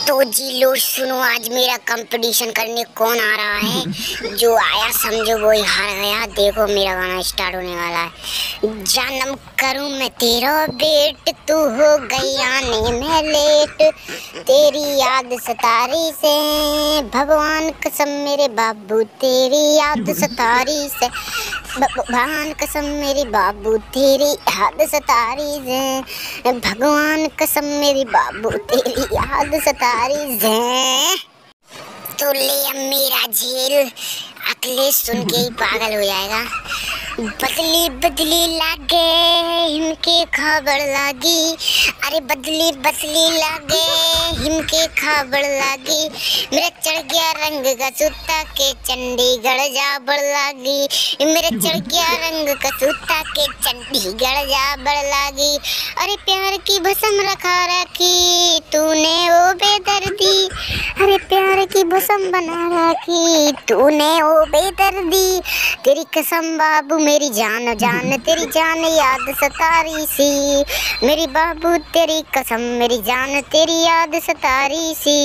तो जी लो सुनो, आज मेरा कंपटीशन करने कौन आ रहा है। जो आया समझो वो ही हार गया। देखो मेरा गाना स्टार्ट होने वाला है। जन्म करूं मैं तेरा बेट, तू हो गई आने में लेट। तेरी याद सतारी से, भगवान कसम मेरे बाबू तेरी याद सतारी से। भगवान कसम मेरी बाबू तेरी याद सतारी से। भगवान कसम मेरी बाबू तेरी याद सतारी से। तो ले अब मेरा झेल, अगले सुन के ही पागल हो जाएगा। बदली बदली लागे हिमके खबर लागी। अरे बदली बदली लागे हिमके खबर लागी। मेरा चढ़ गया रंग का सूता के चंडीगढ़ जा बड़ लागी। मेरा चढ़ गया रंग का सूता के चंडीगढ़ जा बड़ लागी। अरे प्यार की भस्म रखा रखी तूने ओ बेदर्दी। अरे प्यार की भस्म बना रखी तूने ओ बेदर्दी। तेरी कसम बाबू मेरी जान जान तेरी जान याद सतारी सी। मेरी बाबू तेरी कसम मेरी जान तेरी याद सतारी सी।